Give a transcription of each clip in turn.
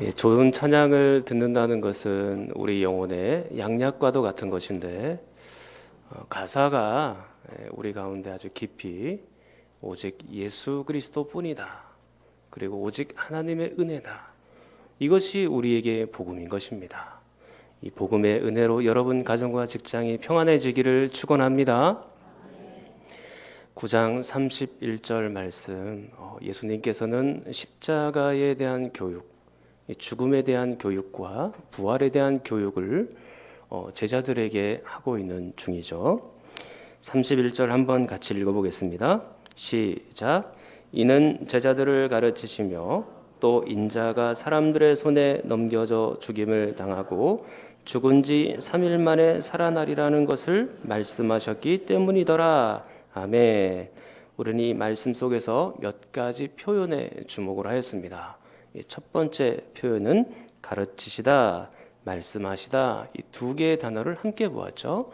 좋은 찬양을 듣는다는 것은 우리 영혼의 양약과도 같은 것인데 가사가 우리 가운데 아주 깊이 오직 예수 그리스도뿐이다. 그리고 오직 하나님의 은혜다. 이것이 우리에게 복음인 것입니다. 이 복음의 은혜로 여러분 가정과 직장이 평안해지기를 축원합니다. 9장 31절 말씀, 예수님께서는 십자가에 대한 교육, 죽음에 대한 교육과 부활에 대한 교육을 제자들에게 하고 있는 중이죠. 31절 한번 같이 읽어보겠습니다. 시작. 이는 제자들을 가르치시며 또 인자가 사람들의 손에 넘겨져 죽임을 당하고 죽은 지 3일 만에 살아나리라는 것을 말씀하셨기 때문이더라. 아멘. 우리는 이 말씀 속에서 몇 가지 표현에 주목을 하였습니다. 첫 번째 표현은 가르치시다, 말씀하시다, 이 두 개의 단어를 함께 보았죠.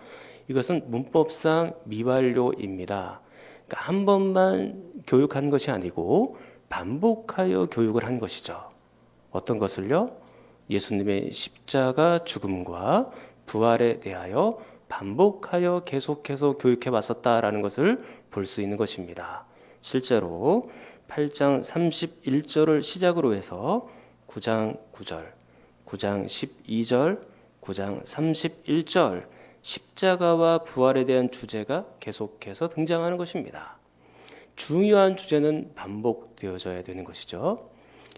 이것은 문법상 미완료입니다. 그러니까 한 번만 교육한 것이 아니고 반복하여 교육을 한 것이죠. 어떤 것을요? 예수님의 십자가 죽음과 부활에 대하여 반복하여 계속해서 교육해 왔었다라는 것을 볼 수 있는 것입니다. 실제로 8장 31절을 시작으로 해서 9장 9절, 9장 12절, 9장 31절 십자가와 부활에 대한 주제가 계속해서 등장하는 것입니다. 중요한 주제는 반복되어져야 되는 것이죠.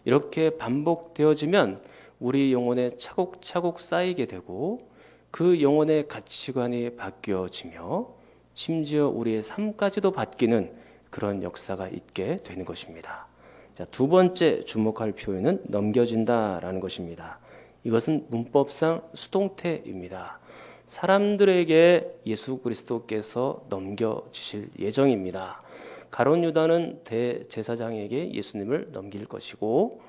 이렇게 반복되어지면 우리 영혼에 차곡차곡 쌓이게 되고 그 영혼의 가치관이 바뀌어지며 심지어 우리의 삶까지도 바뀌는 그런 역사가 있게 되는 것입니다. 자, 두 번째 주목할 표현은 넘겨진다라는 것입니다. 이것은 문법상 수동태입니다. 사람들에게 예수 그리스도께서 넘겨주실 예정입니다. 가룟 유다는 대제사장에게 예수님을 넘길 것이고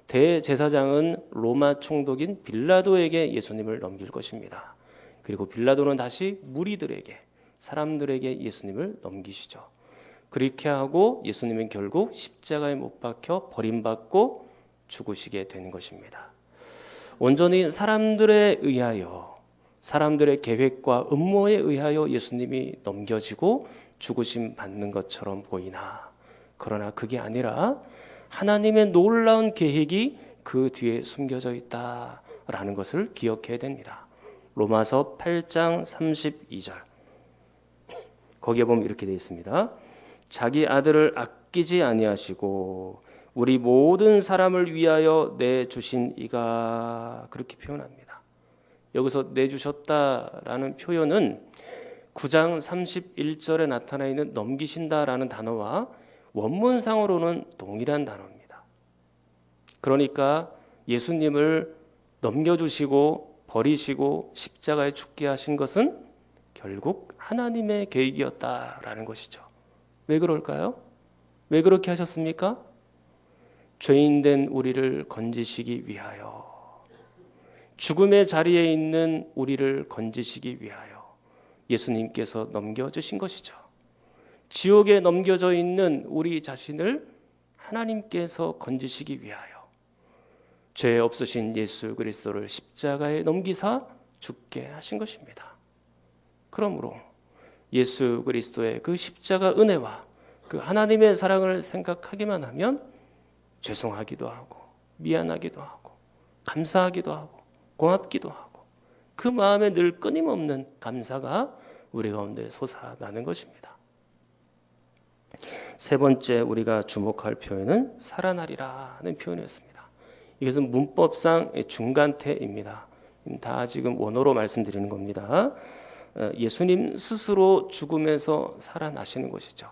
대제사장은 로마 총독인 빌라도에게 예수님을 넘길 것입니다. 그리고 빌라도는 다시 무리들에게, 사람들에게 예수님을 넘기시죠. 그렇게 하고 예수님은 결국 십자가에 못 박혀 버림받고 죽으시게 되는 것입니다. 온전히 사람들에 의하여, 사람들의 계획과 음모에 의하여 예수님이 넘겨지고 죽으심 받는 것처럼 보이나, 그러나 그게 아니라 하나님의 놀라운 계획이 그 뒤에 숨겨져 있다라는 것을 기억해야 됩니다. 로마서 8장 32절 거기에 보면 이렇게 되어 있습니다. 자기 아들을 아끼지 아니하시고 우리 모든 사람을 위하여 내주신 이가, 그렇게 표현합니다. 여기서 내주셨다라는 표현은 9장 31절에 나타나 있는 넘기신다라는 단어와 원문상으로는 동일한 단어입니다. 그러니까 예수님을 넘겨주시고 버리시고 십자가에 죽게 하신 것은 결국 하나님의 계획이었다라는 것이죠. 왜 그럴까요? 왜 그렇게 하셨습니까? 죄인된 우리를 건지시기 위하여, 죽음의 자리에 있는 우리를 건지시기 위하여 예수님께서 넘겨주신 것이죠. 지옥에 넘겨져 있는 우리 자신을 하나님께서 건지시기 위하여 죄 없으신 예수 그리스도를 십자가에 넘기사 죽게 하신 것입니다. 그러므로 예수 그리스도의 그 십자가 은혜와 그 하나님의 사랑을 생각하기만 하면 죄송하기도 하고 미안하기도 하고 감사하기도 하고 고맙기도 하고 그 마음에 늘 끊임없는 감사가 우리 가운데 솟아나는 것입니다. 세 번째 우리가 주목할 표현은 살아나리라는 표현이었습니다. 이것은 문법상 중간태입니다. 다 지금 원어로 말씀드리는 겁니다. 예수님 스스로 죽음에서 살아나시는 것이죠.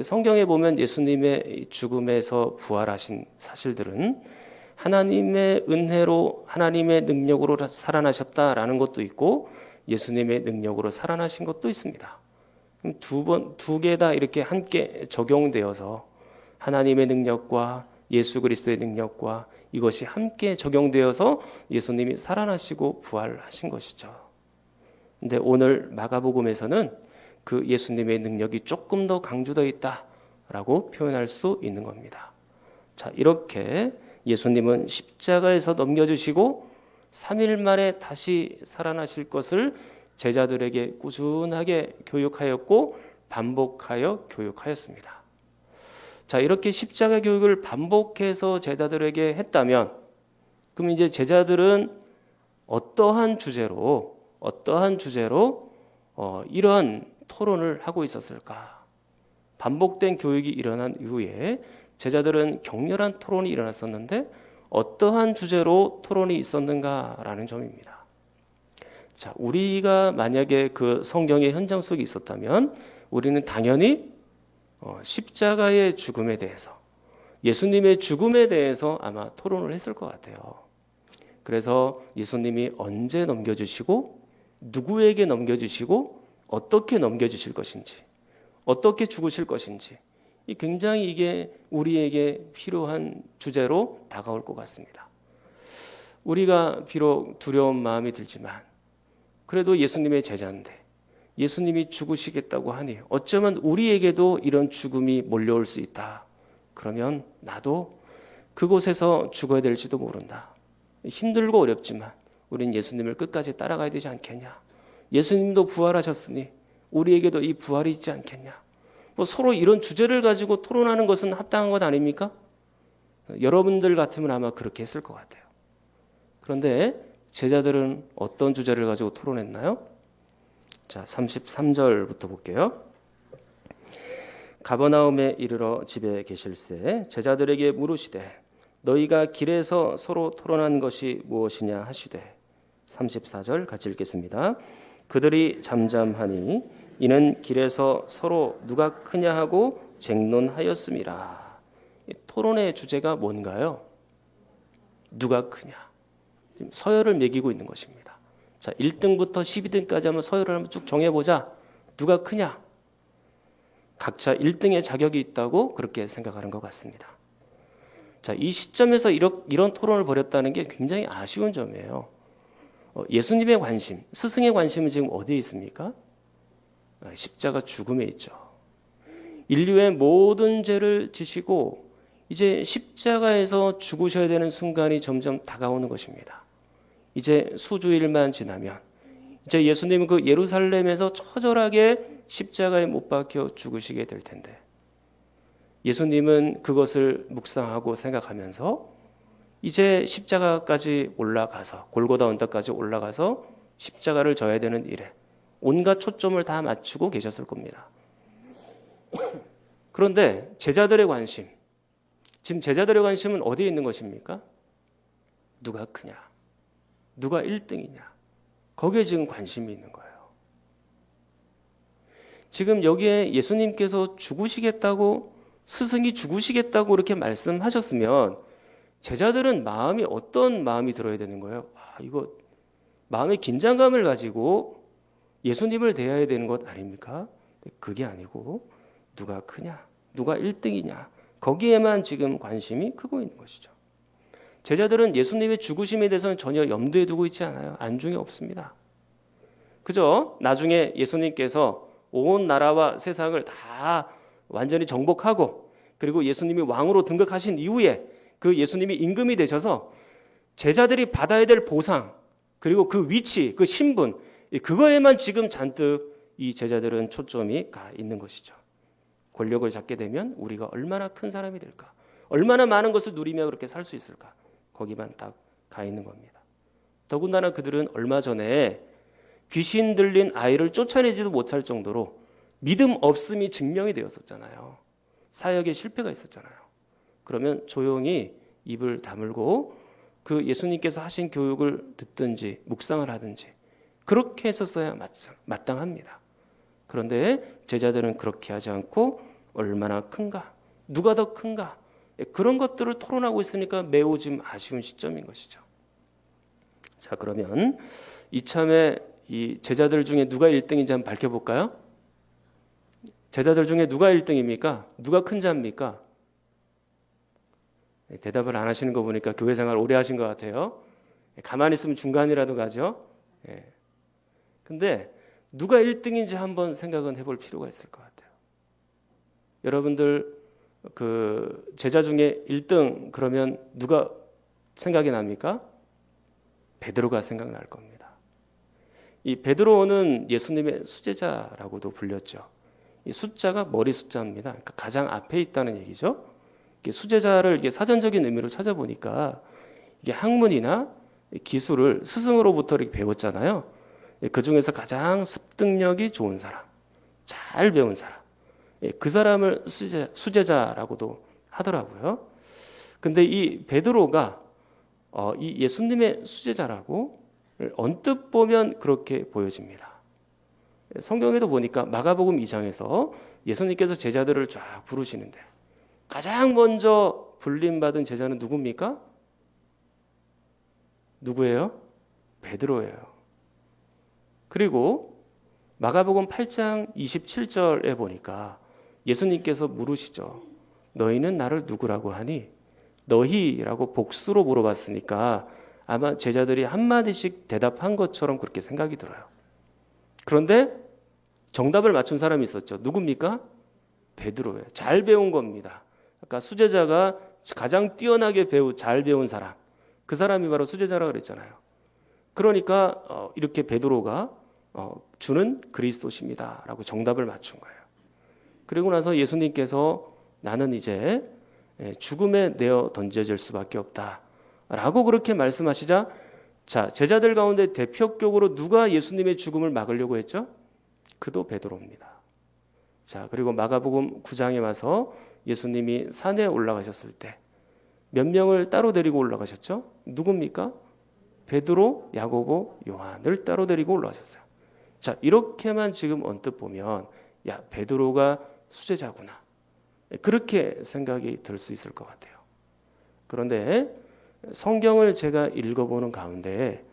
성경에 보면 예수님의 죽음에서 부활하신 사실들은 하나님의 은혜로, 하나님의 능력으로 살아나셨다라는 것도 있고 예수님의 능력으로 살아나신 것도 있습니다. 두 개 다 이렇게 함께 적용되어서 하나님의 능력과 예수 그리스도의 능력과 이것이 함께 적용되어서 예수님이 살아나시고 부활하신 것이죠. 근데 오늘 마가복음에서는 그 예수님의 능력이 조금 더 강조되어 있다라고 표현할 수 있는 겁니다. 자, 이렇게 예수님은 십자가에서 넘겨주시고 3일 만에 다시 살아나실 것을 제자들에게 꾸준하게 교육하였고 반복하여 교육하였습니다. 자, 이렇게 십자가 교육을 반복해서 제자들에게 했다면 그럼 이제 제자들은 어떠한 주제로 이러한 토론을 하고 있었을까? 반복된 교육이 일어난 이후에 제자들은 격렬한 토론이 일어났었는데 어떠한 주제로 토론이 있었는가라는 점입니다. 자, 우리가 만약에 그 성경의 현장 속에 있었다면 우리는 당연히 십자가의 죽음에 대해서, 예수님의 죽음에 대해서 아마 토론을 했을 것 같아요. 그래서 예수님이 언제 넘겨주시고 누구에게 넘겨주시고 어떻게 넘겨주실 것인지, 어떻게 죽으실 것인지, 굉장히 이게 우리에게 필요한 주제로 다가올 것 같습니다. 우리가 비록 두려운 마음이 들지만 그래도 예수님의 제자인데 예수님이 죽으시겠다고 하니 어쩌면 우리에게도 이런 죽음이 몰려올 수 있다. 그러면 나도 그곳에서 죽어야 될지도 모른다. 힘들고 어렵지만 우린 예수님을 끝까지 따라가야 되지 않겠냐. 예수님도 부활하셨으니 우리에게도 이 부활이 있지 않겠냐. 서로 이런 주제를 가지고 토론하는 것은 합당한 것 아닙니까? 여러분들 같으면 아마 그렇게 했을 것 같아요. 그런데 제자들은 어떤 주제를 가지고 토론했나요? 자, 33절부터 볼게요. 가버나움에 이르러 집에 계실새 제자들에게 물으시되 너희가 길에서 서로 토론한 것이 무엇이냐 하시되 34절 같이 읽겠습니다. 그들이 잠잠하니 이는 길에서 서로 누가 크냐 하고 쟁론하였음이라. 토론의 주제가 뭔가요? 누가 크냐. 서열을 매기고 있는 것입니다. 자, 1등부터 12등까지 한번 서열을 한번 쭉 정해보자. 누가 크냐? 각자 1등의 자격이 있다고 그렇게 생각하는 것 같습니다. 자, 이 시점에서 이런 토론을 벌였다는 게 굉장히 아쉬운 점이에요. 예수님의 관심, 스승의 관심은 지금 어디에 있습니까? 십자가 죽음에 있죠. 인류의 모든 죄를 지시고 이제 십자가에서 죽으셔야 되는 순간이 점점 다가오는 것입니다. 이제 수주일만 지나면 이제 예수님은 그 예루살렘에서 처절하게 십자가에 못 박혀 죽으시게 될 텐데 예수님은 그것을 묵상하고 생각하면서 이제 십자가까지 올라가서 골고다 언덕까지 올라가서 십자가를 져야 되는 일에 온갖 초점을 다 맞추고 계셨을 겁니다. 그런데 제자들의 관심, 지금 제자들의 관심은 어디에 있는 것입니까? 누가 크냐? 누가 1등이냐? 거기에 지금 관심이 있는 거예요. 지금 여기에 예수님께서 죽으시겠다고, 스승이 죽으시겠다고 이렇게 말씀하셨으면 제자들은 마음이 어떤 마음이 들어야 되는 거예요? 이거 마음의 긴장감을 가지고 예수님을 대해야 되는 것 아닙니까? 그게 아니고 누가 크냐? 누가 1등이냐? 거기에만 지금 관심이 크고 있는 것이죠. 제자들은 예수님의 죽으심에 대해서는 전혀 염두에 두고 있지 않아요. 안중에 없습니다. 그죠? 나중에 예수님께서 온 나라와 세상을 다 완전히 정복하고 그리고 예수님이 왕으로 등극하신 이후에 그 예수님이 임금이 되셔서 제자들이 받아야 될 보상 그리고 그 위치, 그 신분 그거에만 지금 잔뜩 이 제자들은 초점이 가 있는 것이죠. 권력을 잡게 되면 우리가 얼마나 큰 사람이 될까? 얼마나 많은 것을 누리며 그렇게 살 수 있을까? 거기만 딱 가 있는 겁니다. 더군다나 그들은 얼마 전에 귀신 들린 아이를 쫓아내지도 못할 정도로 믿음 없음이 증명이 되었었잖아요. 사역에 실패가 있었잖아요. 그러면 조용히 입을 다물고 그 예수님께서 하신 교육을 듣든지 묵상을 하든지 그렇게 했었어야 마땅합니다. 그런데 제자들은 그렇게 하지 않고 얼마나 큰가, 누가 더 큰가 그런 것들을 토론하고 있으니까 매우 지금 아쉬운 시점인 것이죠. 자, 그러면 이참에 이 제자들 중에 누가 1등인지 한번 밝혀볼까요? 제자들 중에 누가 1등입니까? 누가 큰 자입니까? 대답을 안 하시는 거 보니까 교회 생활 오래 하신 것 같아요. 가만히 있으면 중간이라도 가죠. 근데 누가 1등인지 한번 생각은 해볼 필요가 있을 것 같아요. 여러분들 그 제자 중에 1등 그러면 누가 생각이 납니까? 베드로가 생각날 겁니다. 이 베드로는 예수님의 수제자라고도 불렸죠. 이 숫자가 머리 숫자입니다. 그러니까 가장 앞에 있다는 얘기죠. 수제자를 이게 사전적인 의미로 찾아보니까 이게 학문이나 기술을 스승으로부터 이렇게 배웠잖아요. 그 중에서 가장 습득력이 좋은 사람, 잘 배운 사람, 그 사람을 수제자라고도 하더라고요. 근데 이 베드로가 이 예수님의 수제자라고 언뜻 보면 그렇게 보여집니다. 성경에도 보니까 마가복음 2장에서 예수님께서 제자들을 쫙 부르시는데 가장 먼저 불림받은 제자는 누굽니까? 누구예요? 베드로예요. 그리고 마가복음 8장 27절에 보니까 예수님께서 물으시죠. 너희는 나를 누구라고 하니? 너희라고 복수로 물어봤으니까 아마 제자들이 한마디씩 대답한 것처럼 그렇게 생각이 들어요. 그런데 정답을 맞춘 사람이 있었죠. 누굽니까? 베드로예요. 잘 배운 겁니다. 아까 수제자가 가장 뛰어나게 잘 배운 사람, 그 사람이 바로 수제자라고 그랬잖아요. 그러니까 이렇게 베드로가 주는 그리스도십니다라고 정답을 맞춘 거예요. 그리고 나서 예수님께서 나는 이제 죽음에 내어 던져질 수밖에 없다라고 그렇게 말씀하시자, 자, 제자들 가운데 대표격으로 누가 예수님의 죽음을 막으려고 했죠? 그도 베드로입니다. 자, 그리고 마가복음 9장에 와서 예수님이 산에 올라가셨을 때 몇 명을 따로 데리고 올라가셨죠? 누굽니까? 베드로, 야고보, 요한을 따로 데리고 올라가셨어요. 자, 이렇게만 지금 언뜻 보면 야, 베드로가 수제자구나, 그렇게 생각이 들 수 있을 것 같아요. 그런데 성경을 제가 읽어보는 가운데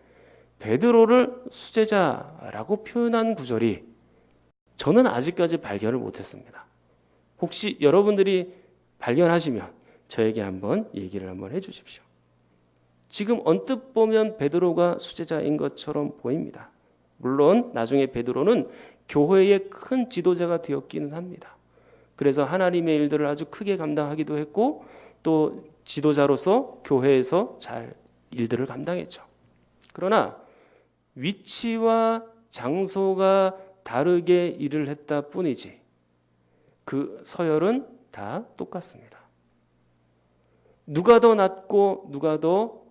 베드로를 수제자라고 표현한 구절이 저는 아직까지 발견을 못했습니다. 혹시 여러분들이 발견하시면 저에게 한번 얘기를 한번 해주십시오. 지금 언뜻 보면 베드로가 수제자인 것처럼 보입니다. 물론 나중에 베드로는 교회의 큰 지도자가 되었기는 합니다. 그래서 하나님의 일들을 아주 크게 감당하기도 했고 또 지도자로서 교회에서 잘 일들을 감당했죠. 그러나 위치와 장소가 다르게 일을 했다 뿐이지 그 서열은 다 똑같습니다. 누가 더 낫고 누가 더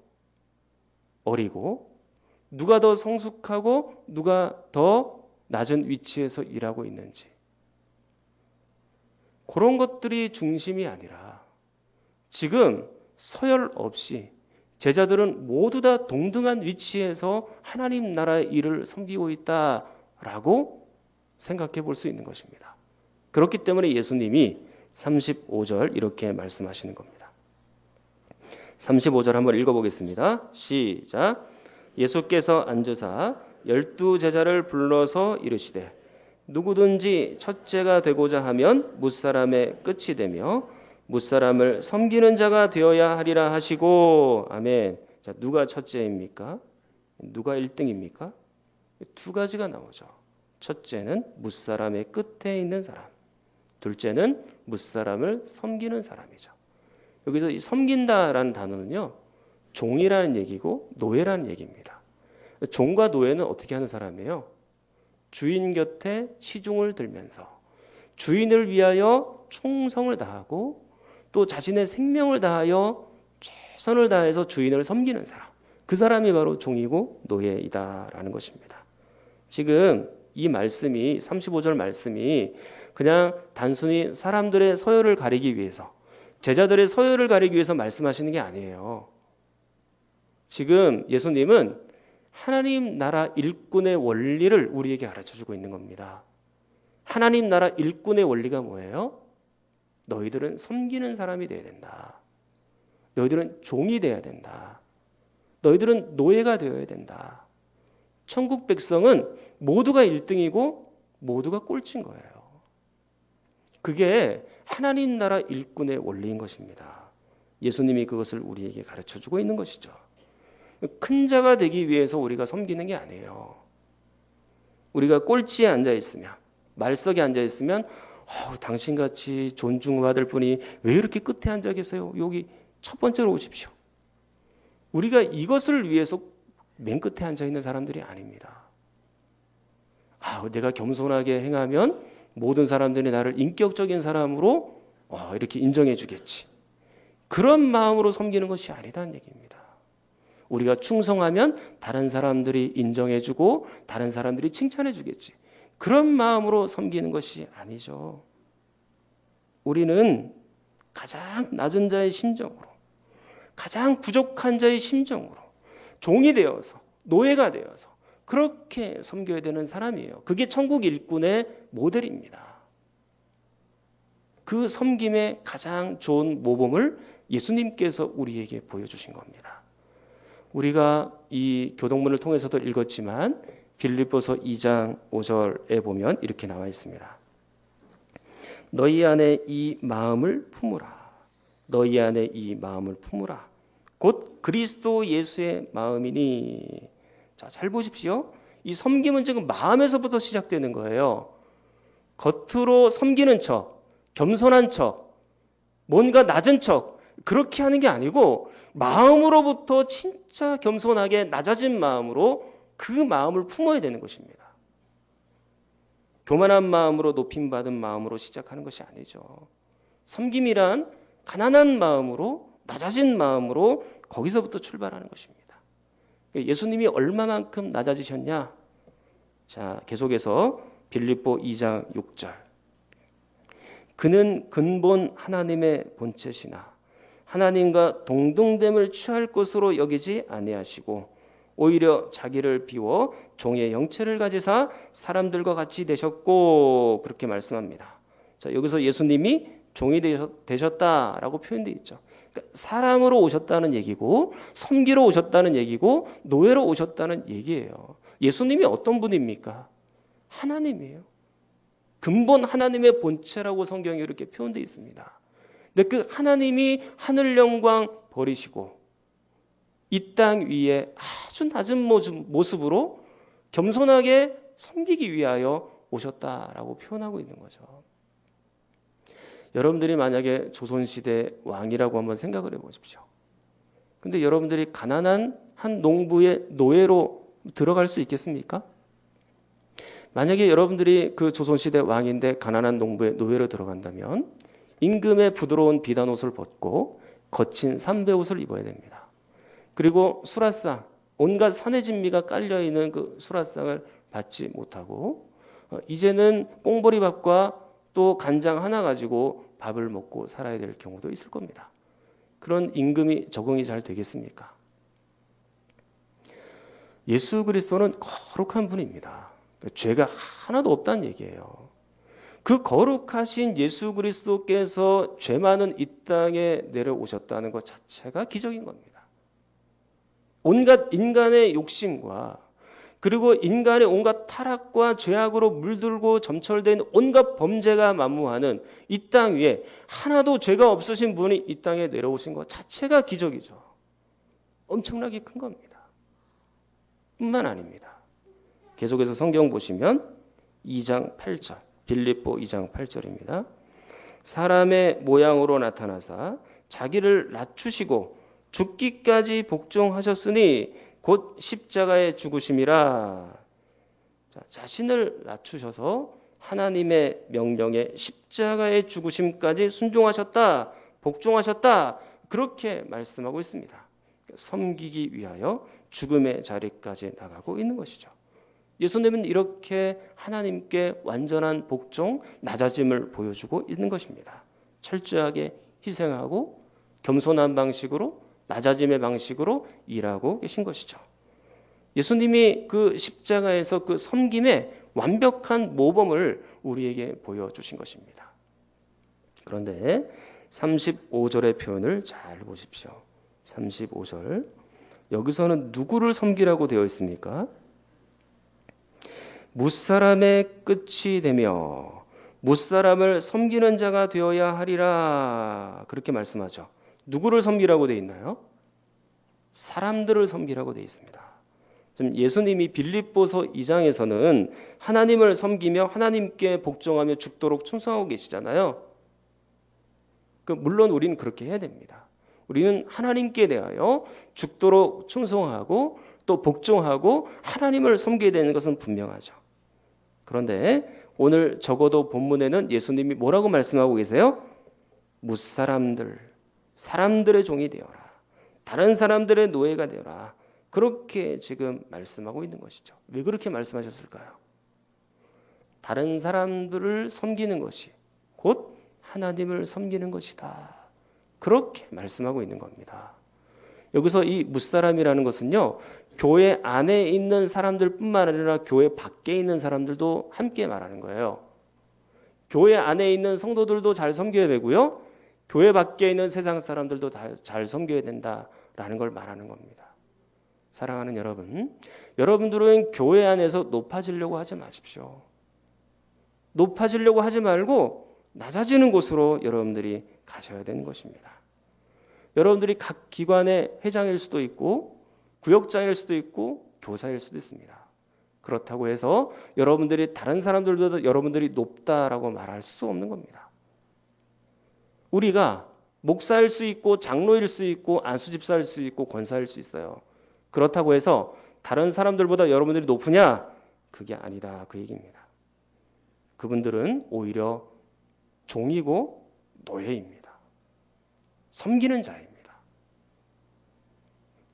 어리고 누가 더 성숙하고 누가 더 낮은 위치에서 일하고 있는지, 그런 것들이 중심이 아니라 지금 서열 없이 제자들은 모두 다 동등한 위치에서 하나님 나라의 일을 섬기고 있다라고 생각해 볼 수 있는 것입니다. 그렇기 때문에 예수님이 35절 이렇게 말씀하시는 겁니다. 35절 한번 읽어보겠습니다. 시작. 예수께서 앉으사 12제자를 불러서 이르시되 누구든지 첫째가 되고자 하면 뭇사람의 끝이 되며 뭇사람을 섬기는 자가 되어야 하리라 하시고. 아멘. 자, 누가 첫째입니까? 누가 1등입니까? 두 가지가 나오죠. 첫째는 뭇사람의 끝에 있는 사람, 둘째는 뭇사람을 섬기는 사람이죠. 여기서 이 섬긴다라는 단어는요, 종이라는 얘기고 노예라는 얘기입니다. 종과 노예는 어떻게 하는 사람이에요? 주인 곁에 시중을 들면서 주인을 위하여 충성을 다하고 또 자신의 생명을 다하여 최선을 다해서 주인을 섬기는 사람, 그 사람이 바로 종이고 노예이다라는 것입니다. 지금 이 말씀이 35절 말씀이 그냥 단순히 사람들의 서열을 가리기 위해서, 제자들의 서열을 가리기 위해서 말씀하시는 게 아니에요. 지금 예수님은 하나님 나라 일꾼의 원리를 우리에게 가르쳐주고 있는 겁니다. 하나님 나라 일꾼의 원리가 뭐예요? 너희들은 섬기는 사람이 되어야 된다. 너희들은 종이 되어야 된다. 너희들은 노예가 되어야 된다. 천국 백성은 모두가 1등이고 모두가 꼴찌인 거예요. 그게 하나님 나라 일꾼의 원리인 것입니다. 예수님이 그것을 우리에게 가르쳐주고 있는 것이죠. 큰 자가 되기 위해서 우리가 섬기는 게 아니에요. 우리가 꼴찌에 앉아있으면, 말석에 앉아있으면 당신같이 존중받을 분이 왜 이렇게 끝에 앉아 계세요? 여기 첫 번째로 오십시오. 우리가 이것을 위해서 맨 끝에 앉아 있는 사람들이 아닙니다. 내가 겸손하게 행하면 모든 사람들이 나를 인격적인 사람으로 이렇게 인정해 주겠지. 그런 마음으로 섬기는 것이 아니다는 얘기입니다. 우리가 충성하면 다른 사람들이 인정해 주고 다른 사람들이 칭찬해 주겠지. 그런 마음으로 섬기는 것이 아니죠. 우리는 가장 낮은 자의 심정으로, 가장 부족한 자의 심정으로 종이 되어서, 노예가 되어서 그렇게 섬겨야 되는 사람이에요. 그게 천국 일꾼의 모델입니다. 그 섬김의 가장 좋은 모범을 예수님께서 우리에게 보여주신 겁니다. 우리가 이 교동문을 통해서도 읽었지만 빌립보서 2장 5절에 보면 이렇게 나와 있습니다. 너희 안에 이 마음을 품으라. 너희 안에 이 마음을 품으라. 곧 그리스도 예수의 마음이니. 자, 잘 보십시오. 이 섬김은 지금 마음에서부터 시작되는 거예요. 겉으로 섬기는 척, 겸손한 척, 뭔가 낮은 척 그렇게 하는 게 아니고 마음으로부터 진짜 겸손하게 낮아진 마음으로 그 마음을 품어야 되는 것입니다. 교만한 마음으로 높임받은 마음으로 시작하는 것이 아니죠. 섬김이란 가난한 마음으로, 낮아진 마음으로 거기서부터 출발하는 것입니다. 예수님이 얼마만큼 낮아지셨냐? 자, 계속해서 빌립보 2장 6절. 그는 근본 하나님의 본체시나 하나님과 동등됨을 취할 것으로 여기지 아니하시고 오히려 자기를 비워 종의 형체를 가지사 사람들과 같이 되셨고, 그렇게 말씀합니다. 자, 여기서 예수님이 종이 되셨다라고 표현되어 있죠. 그러니까 사람으로 오셨다는 얘기고 섬기러 오셨다는 얘기고 노예로 오셨다는 얘기예요. 예수님이 어떤 분입니까? 하나님이에요. 근본 하나님의 본체라고 성경에 이렇게 표현되어 있습니다. 근데 그 하나님이 하늘 영광 버리시고 이 땅 위에 아주 낮은 모습으로 겸손하게 섬기기 위하여 오셨다라고 표현하고 있는 거죠. 여러분들이 만약에 조선시대 왕이라고 한번 생각을 해보십시오. 근데 여러분들이 가난한 한 농부의 노예로 들어갈 수 있겠습니까? 만약에 여러분들이 그 조선시대 왕인데 가난한 농부의 노예로 들어간다면 임금의 부드러운 비단 옷을 벗고 거친 삼배 옷을 입어야 됩니다. 그리고 수라상, 온갖 산의 진미가 깔려있는 그 수라상을 받지 못하고 이제는 꽁보리밥과 또 간장 하나 가지고 밥을 먹고 살아야 될 경우도 있을 겁니다. 그런 임금이 적응이 잘 되겠습니까? 예수 그리스도는 거룩한 분입니다. 죄가 하나도 없다는 얘기예요. 그 거룩하신 예수 그리스도께서 죄 많은 이 땅에 내려오셨다는 것 자체가 기적인 겁니다. 온갖 인간의 욕심과 그리고 인간의 온갖 타락과 죄악으로 물들고 점철된 온갖 범죄가 만무하는 이 땅 위에 하나도 죄가 없으신 분이 이 땅에 내려오신 것 자체가 기적이죠. 엄청나게 큰 겁니다. 뿐만 아닙니다. 계속해서 성경 보시면 2장 8절, 빌립보 2장 8절입니다. 사람의 모양으로 나타나사 자기를 낮추시고 죽기까지 복종하셨으니 곧 십자가의 죽으심이라. 자, 자신을 낮추셔서 하나님의 명령에 십자가의 죽으심까지 순종하셨다, 복종하셨다, 그렇게 말씀하고 있습니다. 섬기기 위하여 죽음의 자리까지 나가고 있는 것이죠. 예수님은 이렇게 하나님께 완전한 복종, 낮아짐을 보여주고 있는 것입니다. 철저하게 희생하고 겸손한 방식으로, 낮아짐의 방식으로 일하고 계신 것이죠. 예수님이 그 십자가에서 그 섬김의 완벽한 모범을 우리에게 보여주신 것입니다. 그런데 35절의 표현을 잘 보십시오. 35절. 여기서는 누구를 섬기라고 되어 있습니까? 무사람의 끝이 되며 무사람을 섬기는 자가 되어야 하리라. 그렇게 말씀하죠. 누구를 섬기라고 되어 있나요? 사람들을 섬기라고 되어 있습니다. 좀 예수님이 빌립보서 2장에서는 하나님을 섬기며 하나님께 복종하며 죽도록 충성하고 계시잖아요. 물론 우리는 그렇게 해야 됩니다. 우리는 하나님께 대하여 죽도록 충성하고 또 복종하고 하나님을 섬기게 되는 것은 분명하죠. 그런데 오늘 적어도 본문에는 예수님이 뭐라고 말씀하고 계세요? 무사람들, 사람들의 종이 되어라. 다른 사람들의 노예가 되어라. 그렇게 지금 말씀하고 있는 것이죠. 왜 그렇게 말씀하셨을까요? 다른 사람들을 섬기는 것이 곧 하나님을 섬기는 것이다. 그렇게 말씀하고 있는 겁니다. 여기서 이 무사람이라는 것은요, 교회 안에 있는 사람들뿐만 아니라 교회 밖에 있는 사람들도 함께 말하는 거예요. 교회 안에 있는 성도들도 잘 섬겨야 되고요, 교회 밖에 있는 세상 사람들도 잘 섬겨야 된다라는 걸 말하는 겁니다. 사랑하는 여러분, 여러분들은 교회 안에서 높아지려고 하지 마십시오. 높아지려고 하지 말고 낮아지는 곳으로 여러분들이 가셔야 되는 것입니다. 여러분들이 각 기관의 회장일 수도 있고 구역장일 수도 있고 교사일 수도 있습니다. 그렇다고 해서 여러분들이 다른 사람들보다 여러분들이 높다라고 말할 수 없는 겁니다. 우리가 목사일 수 있고 장로일 수 있고 안수집사일 수 있고 권사일 수 있어요. 그렇다고 해서 다른 사람들보다 여러분들이 높으냐? 그게 아니다, 그 얘기입니다. 그분들은 오히려 종이고 노예입니다. 섬기는 자입니다.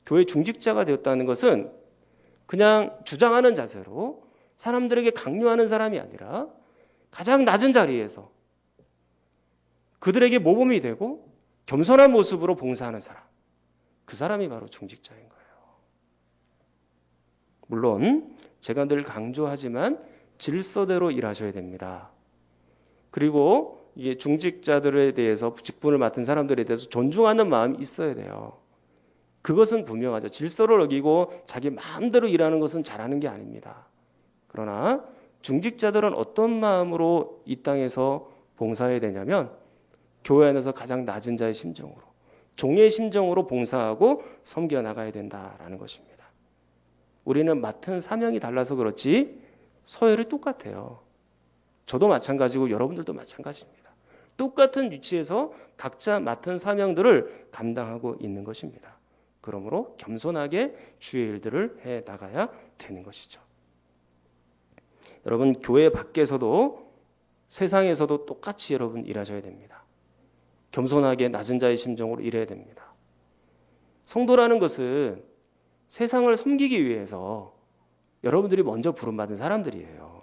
교회 중직자가 되었다는 것은 그냥 주장하는 자세로 사람들에게 강요하는 사람이 아니라 가장 낮은 자리에서 그들에게 모범이 되고 겸손한 모습으로 봉사하는 사람, 그 사람이 바로 중직자인 거예요. 물론 제가 늘 강조하지만 질서대로 일하셔야 됩니다. 그리고 이게 중직자들에 대해서 직분을 맡은 사람들에 대해서 존중하는 마음이 있어야 돼요. 그것은 분명하죠. 질서를 어기고 자기 마음대로 일하는 것은 잘하는 게 아닙니다. 그러나 중직자들은 어떤 마음으로 이 땅에서 봉사해야 되냐면 교회 안에서 가장 낮은 자의 심정으로, 종의 심정으로 봉사하고 섬겨 나가야 된다라는 것입니다. 우리는 맡은 사명이 달라서 그렇지 서열이 똑같아요. 저도 마찬가지고 여러분들도 마찬가지입니다. 똑같은 위치에서 각자 맡은 사명들을 감당하고 있는 것입니다. 그러므로 겸손하게 주의 일들을 해 나가야 되는 것이죠. 여러분, 교회 밖에서도 세상에서도 똑같이 여러분 일하셔야 됩니다. 겸손하게 낮은 자의 심정으로 일해야 됩니다. 성도라는 것은 세상을 섬기기 위해서 여러분들이 먼저 부름받은 사람들이에요.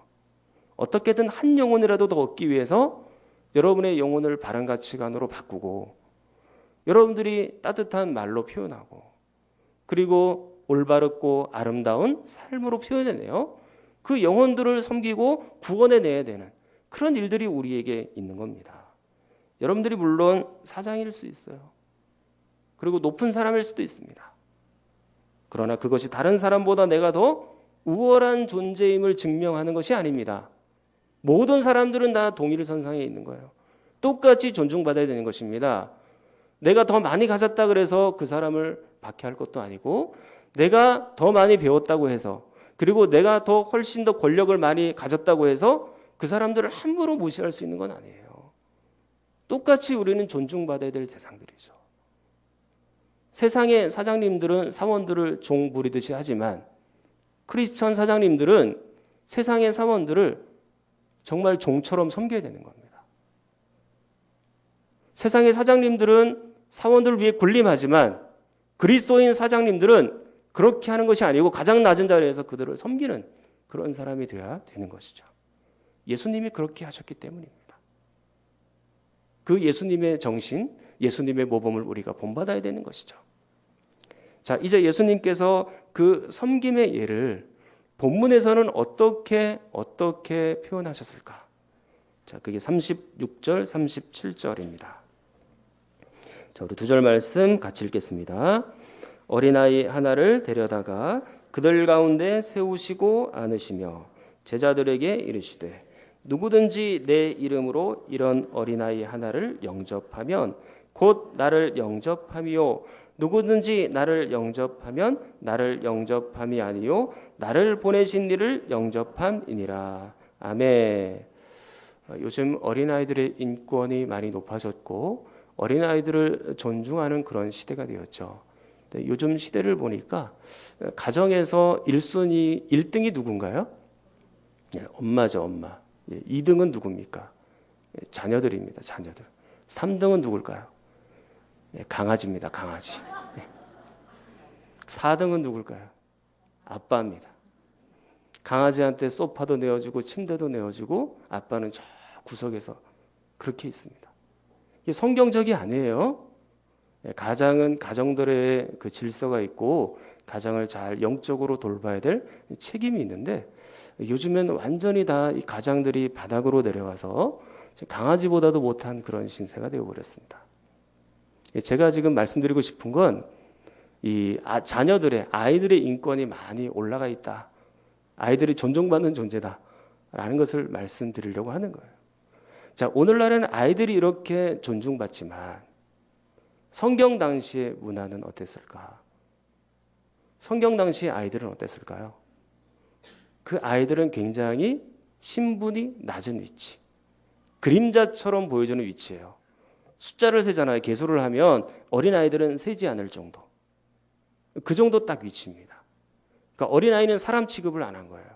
어떻게든 한 영혼이라도 더 얻기 위해서 여러분의 영혼을 바른 가치관으로 바꾸고 여러분들이 따뜻한 말로 표현하고 그리고 올바르고 아름다운 삶으로 표현해내요. 그 영혼들을 섬기고 구원해내야 되는 그런 일들이 우리에게 있는 겁니다. 여러분들이 물론 사장일 수 있어요. 그리고 높은 사람일 수도 있습니다. 그러나 그것이 다른 사람보다 내가 더 우월한 존재임을 증명하는 것이 아닙니다. 모든 사람들은 다 동일선상에 있는 거예요. 똑같이 존중받아야 되는 것입니다. 내가 더 많이 가졌다 그래서 그 사람을 박해할 것도 아니고 내가 더 많이 배웠다고 해서 그리고 내가 더 훨씬 더 권력을 많이 가졌다고 해서 그 사람들을 함부로 무시할 수 있는 건 아니에요. 똑같이 우리는 존중받아야 될 대상들이죠. 세상의 사장님들은 사원들을 종 부리듯이 하지만 크리스천 사장님들은 세상의 사원들을 정말 종처럼 섬겨야 되는 겁니다. 세상의 사장님들은 사원들을 위해 군림하지만 그리스도인 사장님들은 그렇게 하는 것이 아니고 가장 낮은 자리에서 그들을 섬기는 그런 사람이 되어야 되는 것이죠. 예수님이 그렇게 하셨기 때문입니다. 그 예수님의 정신, 예수님의 모범을 우리가 본받아야 되는 것이죠. 자, 이제 예수님께서 그 섬김의 예를 본문에서는 어떻게 표현하셨을까? 자, 그게 36절, 37절입니다. 자, 우리 두 절 말씀 같이 읽겠습니다. 어린아이 하나를 데려다가 그들 가운데 세우시고 안으시며 제자들에게 이르시되 누구든지 내 이름으로 이런 어린아이 하나를 영접하면 곧 나를 영접함이요 누구든지 나를 영접하면 나를 영접함이 아니요 나를 보내신 이를 영접함이니라. 아멘. 요즘 어린아이들의 인권이 많이 높아졌고 어린아이들을 존중하는 그런 시대가 되었죠. 요즘 시대를 보니까 가정에서 1순위 1등이 누군가요? 엄마죠, 엄마. 2등은 누굽니까? 자녀들입니다, 자녀들. 3등은 누굴까요? 강아지입니다, 강아지. 4등은 누굴까요? 아빠입니다. 강아지한테 소파도 내어주고 침대도 내어주고 아빠는 저 구석에서 그렇게 있습니다. 이게 성경적이 아니에요. 가장은 가정들의 그 질서가 있고 가정을 잘 영적으로 돌봐야 될 책임이 있는데 요즘엔 완전히 다 이 가장들이 바닥으로 내려와서 강아지보다도 못한 그런 신세가 되어버렸습니다. 제가 지금 말씀드리고 싶은 건 이 자녀들의 아이들의 인권이 많이 올라가 있다. 아이들이 존중받는 존재다라는 것을 말씀드리려고 하는 거예요. 자, 오늘날에는 아이들이 이렇게 존중받지만 성경 당시의 문화는 어땠을까? 성경 당시의 아이들은 어땠을까요? 그 아이들은 굉장히 신분이 낮은 위치, 그림자처럼 보여주는 위치예요. 숫자를 세잖아요. 계수를 하면 어린아이들은 세지 않을 정도. 그 정도 딱 위치입니다. 그러니까 어린아이는 사람 취급을 안 한 거예요.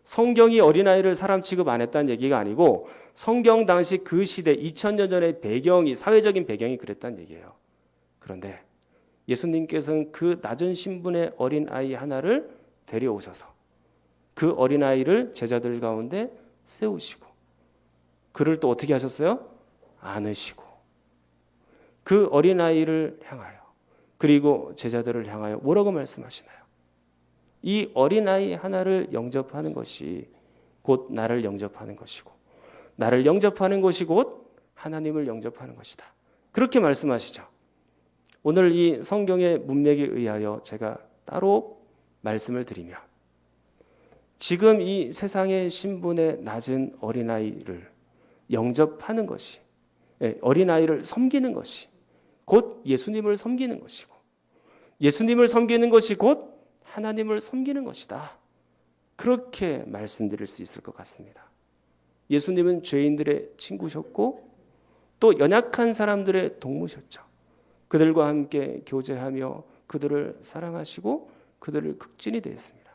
성경이 어린아이를 사람 취급 안 했다는 얘기가 아니고 성경 당시 그 시대 2000년 전의 배경이 사회적인 배경이 그랬다는 얘기예요. 그런데 예수님께서는 그 낮은 신분의 어린아이 하나를 데려오셔서 그 어린아이를 제자들 가운데 세우시고 그를 또 어떻게 하셨어요? 안으시고 그 어린아이를 향하여 그리고 제자들을 향하여 뭐라고 말씀하시나요? 이 어린아이 하나를 영접하는 것이 곧 나를 영접하는 것이고 나를 영접하는 것이 곧 하나님을 영접하는 것이다. 그렇게 말씀하시죠. 오늘 이 성경의 문맥에 의하여 제가 따로 말씀을 드리면 지금 이 세상의 신분의 낮은 어린아이를 영접하는 것이 어린아이를 섬기는 것이 곧 예수님을 섬기는 것이고 예수님을 섬기는 것이 곧 하나님을 섬기는 것이다. 그렇게 말씀드릴 수 있을 것 같습니다. 예수님은 죄인들의 친구셨고 또 연약한 사람들의 동무셨죠. 그들과 함께 교제하며 그들을 사랑하시고 그들을 극진히 대했습니다.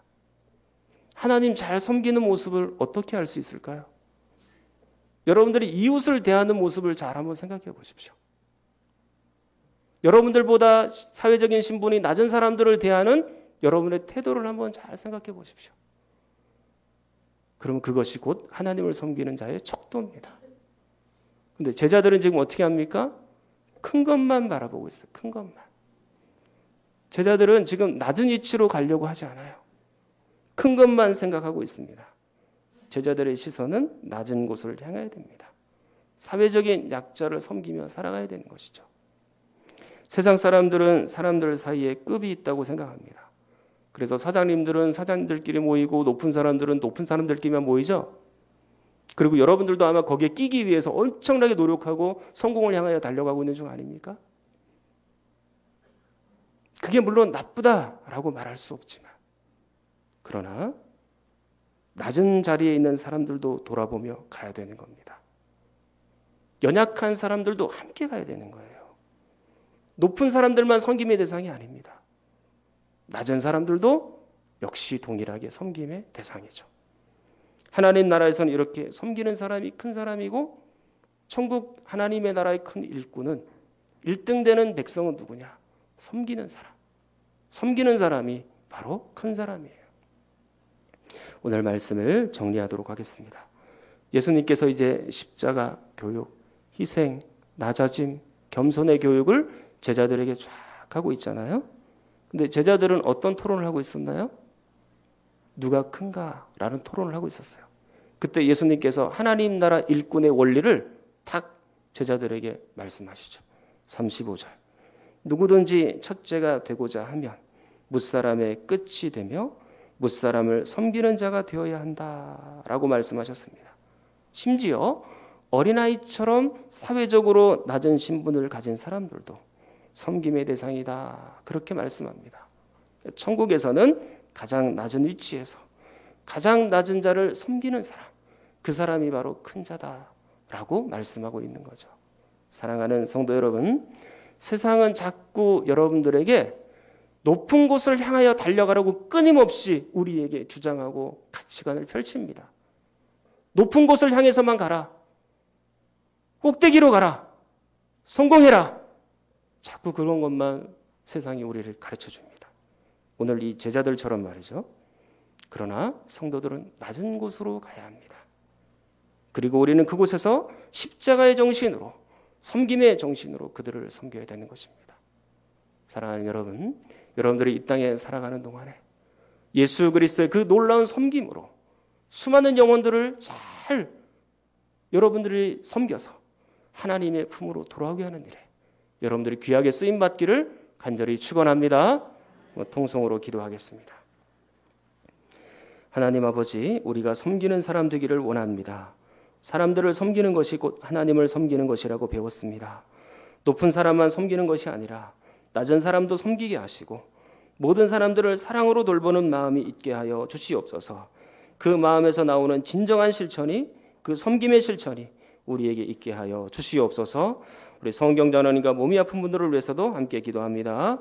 하나님 잘 섬기는 모습을 어떻게 알 수 있을까요? 여러분들이 이웃을 대하는 모습을 잘 한번 생각해 보십시오. 여러분들보다 사회적인 신분이 낮은 사람들을 대하는 여러분의 태도를 한번 잘 생각해 보십시오. 그러면 그것이 곧 하나님을 섬기는 자의 척도입니다. 근데 제자들은 지금 어떻게 합니까? 큰 것만 바라보고 있어요. 큰 것만. 제자들은 지금 낮은 위치로 가려고 하지 않아요. 큰 것만 생각하고 있습니다. 제자들의 시선은 낮은 곳을 향해야 됩니다. 사회적인 약자를 섬기며 살아가야 되는 것이죠. 세상 사람들은 사람들 사이에 급이 있다고 생각합니다. 그래서 사장님들은 사장님들끼리 모이고 높은 사람들은 높은 사람들끼리만 모이죠. 그리고 여러분들도 아마 거기에 끼기 위해서 엄청나게 노력하고 성공을 향하여 달려가고 있는 중 아닙니까? 그게 물론 나쁘다라고 말할 수 없지만 그러나 낮은 자리에 있는 사람들도 돌아보며 가야 되는 겁니다. 연약한 사람들도 함께 가야 되는 거예요. 높은 사람들만 섬김의 대상이 아닙니다. 낮은 사람들도 역시 동일하게 섬김의 대상이죠. 하나님 나라에서는 이렇게 섬기는 사람이 큰 사람이고 천국 하나님의 나라의 큰 일꾼은 1등 되는 백성은 누구냐? 섬기는 사람. 섬기는 사람이 바로 큰 사람이에요. 오늘 말씀을 정리하도록 하겠습니다. 예수님께서 이제 십자가 교육, 희생, 낮아짐, 겸손의 교육을 제자들에게 쫙 하고 있잖아요. 근데 제자들은 어떤 토론을 하고 있었나요? 누가 큰가라는 토론을 하고 있었어요. 그때 예수님께서 하나님 나라 일꾼의 원리를 탁 제자들에게 말씀하시죠. 35절. 누구든지 첫째가 되고자 하면 무사람의 끝이 되며 무사람을 섬기는 자가 되어야 한다라고 말씀하셨습니다. 심지어 어린아이처럼 사회적으로 낮은 신분을 가진 사람들도 섬김의 대상이다. 그렇게 말씀합니다. 천국에서는 가장 낮은 위치에서 가장 낮은 자를 섬기는 사람, 그 사람이 바로 큰 자다라고 말씀하고 있는 거죠. 사랑하는 성도 여러분, 세상은 자꾸 여러분들에게 높은 곳을 향하여 달려가라고 끊임없이 우리에게 주장하고 가치관을 펼칩니다. 높은 곳을 향해서만 가라. 꼭대기로 가라. 성공해라. 자꾸 그런 것만 세상이 우리를 가르쳐 줍니다. 오늘 이 제자들처럼 말이죠. 그러나 성도들은 낮은 곳으로 가야 합니다. 그리고 우리는 그곳에서 십자가의 정신으로, 섬김의 정신으로 그들을 섬겨야 되는 것입니다. 사랑하는 여러분, 여러분들이 이 땅에 살아가는 동안에 예수 그리스도의 그 놀라운 섬김으로 수많은 영혼들을 잘 여러분들이 섬겨서 하나님의 품으로 돌아오게 하는 일에 여러분들이 귀하게 쓰임받기를 간절히 축원합니다. 통성으로 기도하겠습니다. 하나님 아버지, 우리가 섬기는 사람 되기를 원합니다. 사람들을 섬기는 것이 곧 하나님을 섬기는 것이라고 배웠습니다. 높은 사람만 섬기는 것이 아니라 낮은 사람도 섬기게 하시고 모든 사람들을 사랑으로 돌보는 마음이 있게 하여 주시옵소서. 그 마음에서 나오는 진정한 실천이, 그 섬김의 실천이 우리에게 있게 하여 주시옵소서. 우리 성경자원님과 몸이 아픈 분들을 위해서도 함께 기도합니다.